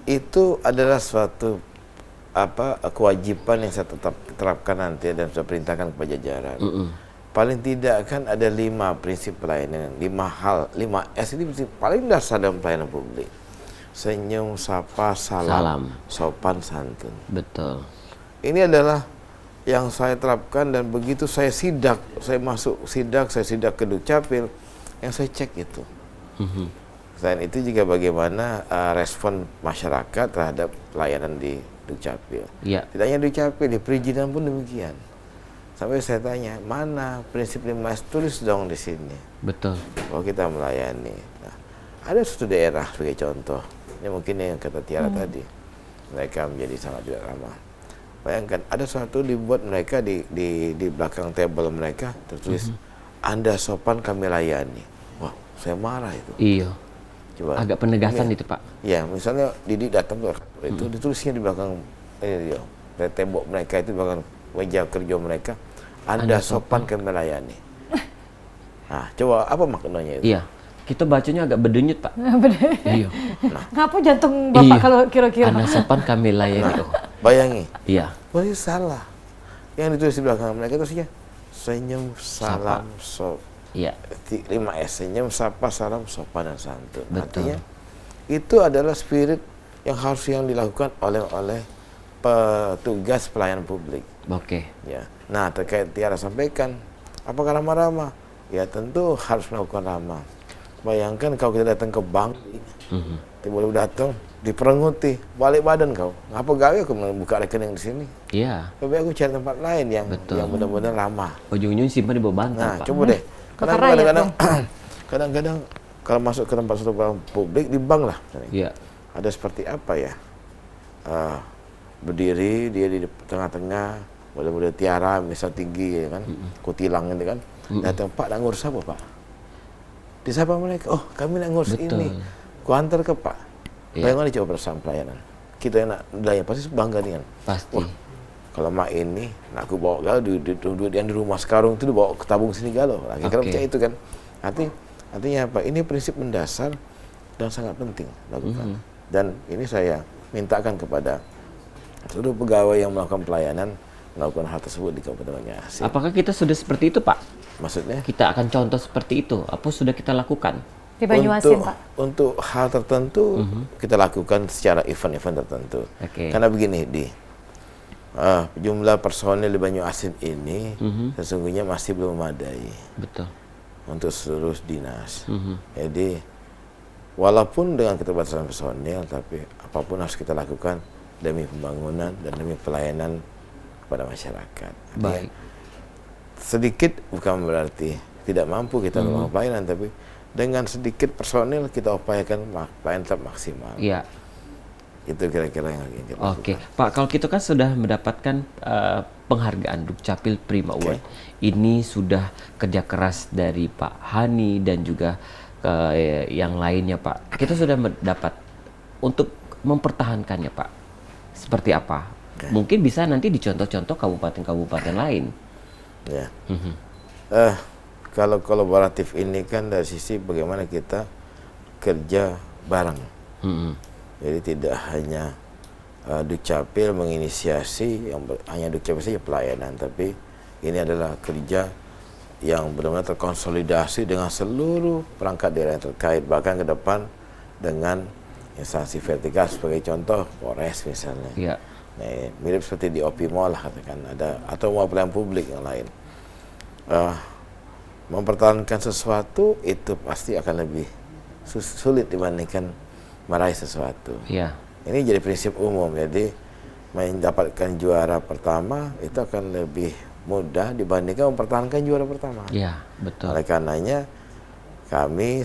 itu adalah suatu kewajiban yang saya tetap terapkan nanti dan saya perintahkan kepada jajaran. Paling tidak kan ada 5 prinsip pelayanan, 5 S ini prinsip paling dasar dalam pelayanan publik. Senyum, sapa, salam, sopan, santun. Betul. Ini adalah yang saya terapkan, dan begitu saya sidak ke Dukcapil, yang saya cek itu. Selain itu juga bagaimana respon masyarakat terhadap pelayanan di Dukcapil. Iya. Tidak hanya Dukcapil, di perizinan pun demikian. Sampai saya tanya, mana prinsip 5S, tulis dong di sini. Betul. Kalau kita melayani. Nah, ada suatu daerah sebagai contoh. Ini mungkin yang kata Tiara tadi. Mereka menjadi sangat tidak ramah. Bayangkan, ada suatu dibuat mereka di belakang table mereka tertulis, Anda sopan kami layani. Wah, saya marah itu. Iya. Coba. Agak penegasan itu Pak. Ya, misalnya Didi datang itu ditulisnya di belakang tembok mereka itu, di belakang meja kerja mereka, Anda sopan kami melayani. Nah, coba apa maknanya itu? Iya. Kita bacanya agak berdenyut Pak. Iya. Ngapa jantung Bapak kalau kira-kira? Anda sopan kami layani. Bayangi. Iya. Wah, ini salah. Yang ditulis di belakang mereka itu senyum, salam, Iya. 5S, senyum, sapa, salam, sopan, dan santun. Betul. Artinya itu adalah spirit yang harus dilakukan oleh petugas pelayanan publik. Oke. Ya. Nah, terkait Tiara sampaikan, apakah ramah-ramah? Ya, tentu harus melakukan ramah. Bayangkan kalau kita datang ke bank, tiba-tiba datang diperenguti, balik badan kau. Ngapa gawe aku membuka rekening di sini? Iya. Lebih aku cari tempat lain yang benar-benar ramah. Ujung-ujung simpan di bawah bantal Nah, Pak. coba deh. Kadang-kadang kalau masuk ke tempat suatu bank publik, di bank lah misalnya. Iya. Ada seperti apa ya? berdiri, dia di tengah-tengah, model-model tiara, misal tinggi, ya kan, kutilang gitu kan. Datang, Pak, nak ngurus apa, Pak? Disapa mereka, oh kami nak ngurus Betul. ini, ku antar ke Pak. Iya. Bagaimana coba perasaan pelayanan? Kita yang nak layan, pasti bangga dengan. Pasti. Wah, kalau mak ini, nak aku bawa galau, duit yang di rumah sekarang itu dibawa ke tabung sini galau. Lagi Oke. kerja itu kan. Artinya apa? Ini prinsip mendasar dan sangat penting lakukan. Dan ini saya mintakan kepada seluruh pegawai yang melakukan pelayanan melakukan hal tersebut di Kabupaten Banyuasin. Apakah kita sudah seperti itu, Pak? Maksudnya? Kita akan contoh seperti itu. Apa sudah kita lakukan? Di Banyuasin, Pak. Untuk hal tertentu kita lakukan secara event-event tertentu. Oke. Karena begini, jumlah personel di Banyuasin ini sesungguhnya masih belum memadai Betul. untuk seluruh dinas. Jadi walaupun dengan keterbatasan personel, tapi apapun harus kita lakukan demi pembangunan dan demi pelayanan kepada masyarakat. Artinya, Baik. sedikit bukan berarti tidak mampu kita melakukan pelayanan, tapi dengan sedikit personil kita upayakan pelayanan tetap maksimal. Iya. Itu kira-kira yang ingin kita Oke, lakukan. Pak, kalau kita kan sudah mendapatkan penghargaan Dukcapil Prima Award. Ini sudah kerja keras dari Pak Hani dan juga yang lainnya, Pak. Kita sudah mendapat untuk mempertahankannya, Pak. Seperti apa? Mungkin bisa nanti dicontoh-contoh kabupaten-kabupaten lain. Ya. Kalau kolaboratif ini kan dari sisi bagaimana kita kerja bareng. Jadi tidak hanya Dukcapil menginisiasi, hanya Dukcapil saja pelayanan, tapi ini adalah kerja yang benar-benar terkonsolidasi dengan seluruh perangkat daerah yang terkait, bahkan ke depan dengan instansi vertikal sebagai contoh Polres misalnya. Iya. Nah, mirip seperti di OP Mall lah katakan, ada atau mau pelayanan publik yang lain. Mempertahankan sesuatu itu pasti akan lebih sulit dibandingkan meraih sesuatu. Iya. Ini jadi prinsip umum. Jadi mendapatkan juara pertama itu akan lebih mudah dibandingkan mempertahankan juara pertama. Iya, betul. Oleh karenanya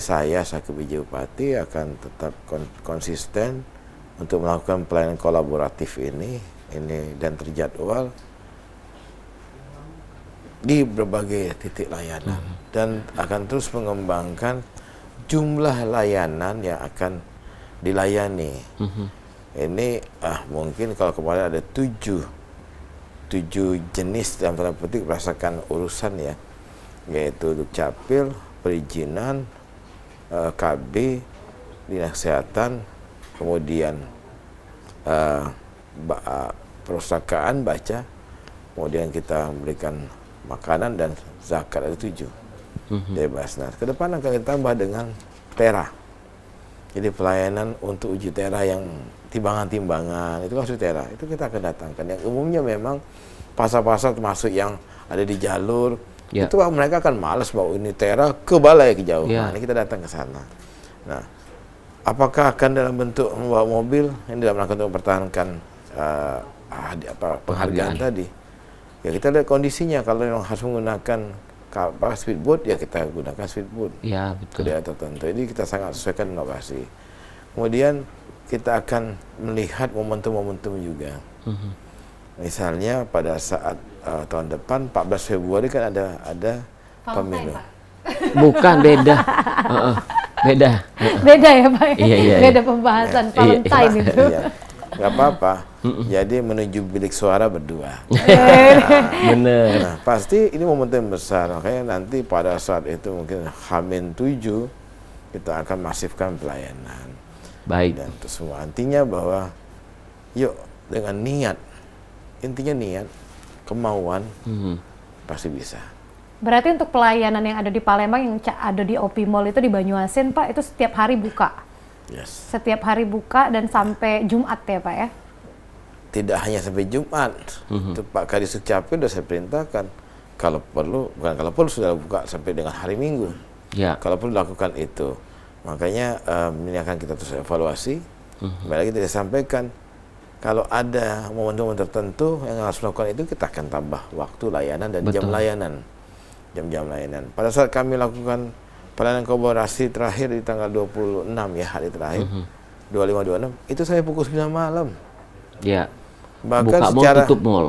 saya selaku PJ Bupati akan tetap konsisten untuk melakukan pelayanan kolaboratif ini dan terjadwal di berbagai titik layanan dan akan terus mengembangkan jumlah layanan yang akan dilayani. Ini mungkin kalau kemarin ada tujuh jenis dalam tanda petik berdasarkan urusan ya, yaitu Dukcapil, perizinan, KB, dinas kesehatan, kemudian perpustakaan baca, kemudian kita memberikan makanan dan zakat, ada 7 bebas. Nah, ke depan akan kita tambah dengan tera. Jadi pelayanan untuk uji tera yang timbangan-timbangan itu masuk tera, itu kita akan datangkan. Yang umumnya memang pasar-pasar termasuk yang ada di jalur, Ya. itu mereka akan malas bawa ini tera ke balai kejauhan. Ya. Ini kita datang ke sana. Nah, apakah akan dalam bentuk membawa mobil yang dalam rangka untuk mempertahankan penghargaan tadi? Ya kita lihat kondisinya. Kalau memang harus menggunakan speedboat, ya kita gunakan speedboat Iya, ke betul. daerah tertentu. Jadi kita sangat sesuaikan lokasi. Kemudian kita akan melihat momentum-momentum juga. Misalnya pada saat tahun depan 14 Februari kan ada pemilu. Bukan, beda. Beda. Beda ya, Pak? Iya, iya, Beda iya. pembahasan Iya, Valentine itu. Iya. Nggak apa-apa. Jadi menuju bilik suara berdua. Bener. Nah, pasti ini momentum besar. Makanya nanti pada saat itu mungkin H-7 kita akan masifkan pelayanan. Baik. Dan itu semua artinya bahwa yuk dengan niat, intinya niat, kemauan, pasti bisa. Berarti untuk pelayanan yang ada di Palembang, yang ada di OP Mall itu di Banyuasin, Pak, itu setiap hari buka? Yes. Setiap hari buka dan sampai Jumat ya, Pak ya? Tidak hanya sampai Jumat. Itu Pak Kadis Dukcapil sudah saya perintahkan. Kalau perlu, bukan kalau perlu, sudah buka sampai dengan hari Minggu. Ya. Kalau perlu lakukan itu. Makanya ini akan kita terus evaluasi. Kembali lagi kita sampaikan, kalau ada momen-momen tertentu yang harus melakukan itu, kita akan tambah waktu layanan dan jam Betul. layanan. Jam-jam layanan. Pada saat kami lakukan pelayanan kolaborasi terakhir di tanggal 26 ya, hari terakhir, 25-26, itu saya pukul 9 malam. Ya. Bahkan buka mall, secara tutup mall.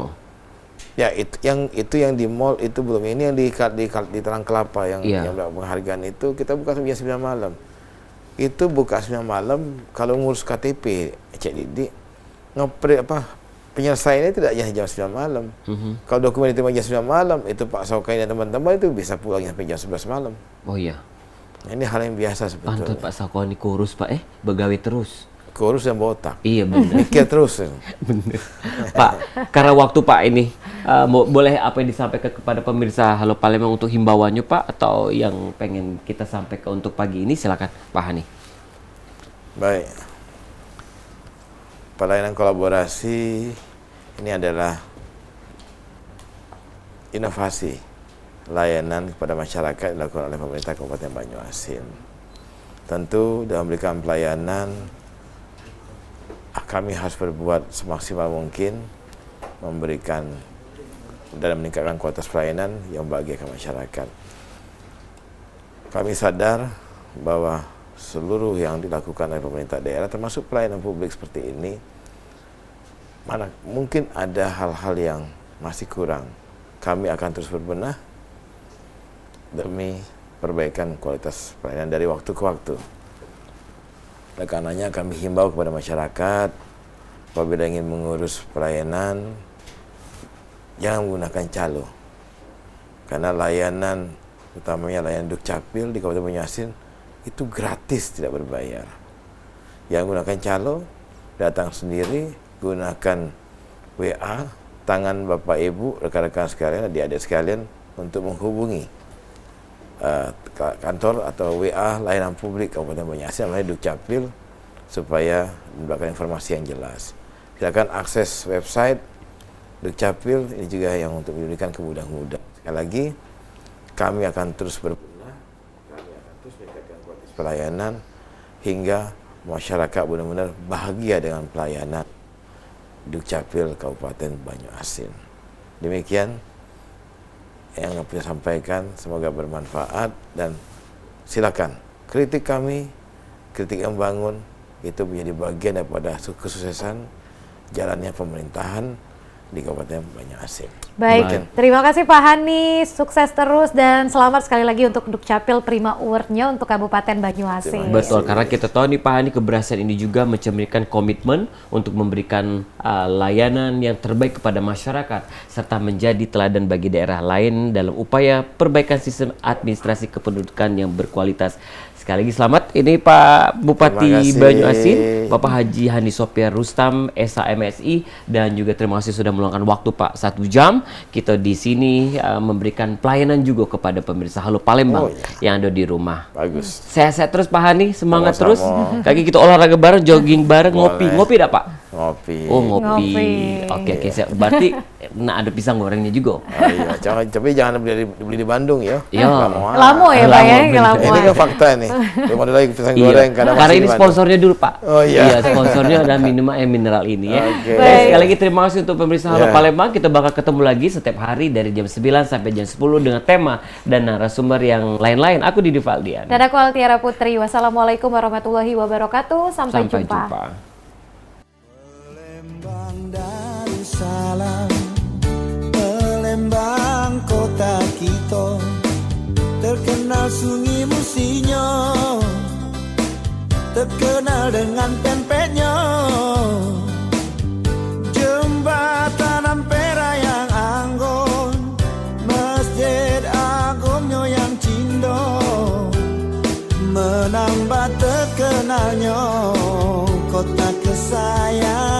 ya itu yang di mall itu belum, ini yang di Terang Kelapa yang Iya. yang penghargaan itu kita buka sampai jam 9 malam. Itu buka 9 malam kalau ngurus KTP Cik Didi penyelesaiannya tidak jam 9 malam. Kalau dokumen itu jam 9 malam, itu Pak Saukai dan teman-teman itu bisa pulang sampai jam 11 malam. Oh iya. Ini hal yang biasa sebetulnya. Pantut Pak Sakwani kurus Pak, begawi terus. Kurus dan botak. Iya benar. Mikir terus. Bener. Pak, karena waktu Pak ini, boleh apa yang disampaikan kepada pemirsa Halo Palembang untuk himbauannya Pak, atau yang pengen kita sampaikan untuk pagi ini, silakan Pak Hani. Baik. Pelayanan kolaborasi ini adalah inovasi layanan kepada masyarakat dilakukan oleh pemerintah Kabupaten Banyuasin. Tentu dalam memberikan pelayanan kami harus berbuat semaksimal mungkin memberikan dan meningkatkan kualitas pelayanan yang membahagiakan masyarakat. Kami sadar bahwa seluruh yang dilakukan oleh pemerintah daerah termasuk pelayanan publik seperti ini, mana mungkin ada hal-hal yang masih kurang. Kami akan terus berbenah demi perbaikan kualitas pelayanan dari waktu ke waktu. Oleh karenanya kami himbau kepada masyarakat, apabila ingin mengurus pelayanan, jangan menggunakan calo. Karena layanan, utamanya layanan Dukcapil di Kabupaten Banyuasin, itu gratis, tidak berbayar. Yang gunakan calo, datang sendiri, gunakan WA, tangan Bapak Ibu, rekan-rekan sekalian, adik-adik sekalian, untuk menghubungi kantor atau WA layanan publik Kabupaten Banyuasin namanya Dukcapil supaya mendapatkan informasi yang jelas. Silakan akses website Dukcapil, ini juga yang untuk memberikan kemudahan-kemudahan. Sekali lagi, kami akan terus berbenah, kami akan terus meningkatkan kualitas pelayanan hingga masyarakat benar-benar bahagia dengan pelayanan Dukcapil Kabupaten Banyuasin. Demikian yang saya sampaikan, semoga bermanfaat, dan silakan kritik kami, kritik yang membangun, itu menjadi bagian daripada kesuksesan jalannya pemerintahan di Kabupaten Banyuasin. Baik, terima kasih Pak Hani, sukses terus dan selamat sekali lagi untuk Dukcapil Prima Award-nya untuk Kabupaten Banyuasin. Betul, karena kita tahu nih Pak Hani, keberhasilan ini juga mencerminkan komitmen untuk memberikan layanan yang terbaik kepada masyarakat serta menjadi teladan bagi daerah lain dalam upaya perbaikan sistem administrasi kependudukan yang berkualitas. Sekali lagi selamat ini Pak Bupati Banyuasin, Bapak Haji Hani Sopiar Rustam, SHMSI, dan juga terima kasih sudah meluangkan waktu Pak 1 jam. Kita di sini memberikan pelayanan juga kepada pemirsa Halo Palembang yang ada di rumah. Bagus. Sehat-sehat terus Pak Hani, semangat Sama-sama. terus. Kaki kita olahraga bareng, jogging bareng, ngopi. Ngopi dah Pak? Ngopi. Oh ngopi. Ngopi. Oke, siap. Berarti ada pisang gorengnya juga. Oh, iya. Tapi jangan beli di Bandung ya. Iya. Lamo ya Pak ya, Lamo, lamo. Ini kan fakta nih. Belum ada lagi pisang Iya. goreng karena Karena masih ini di Bandung. sponsornya dulu Pak. Oh iya. Sponsornya adalah minuman mineral ini ya. Oke. Baik, sekali lagi terima kasih untuk pemirsa Halo Ya. Palembang. Kita bakal ketemu lagi setiap hari dari jam 9 sampai jam 10 dengan tema dan narasumber yang lain-lain. Aku Didi Valdian. Dan aku Altiara Putri. Wassalamualaikum warahmatullahi wabarakatuh. Sampai jumpa. Palembang Darussalam, Palembang kota kita, terkenal sungai Musinyo, terkenal dengan pempeknya, jembatan Ampera yang anggun, masjid agungnya yang cindo, menambah terkenalnya kota kesayangan.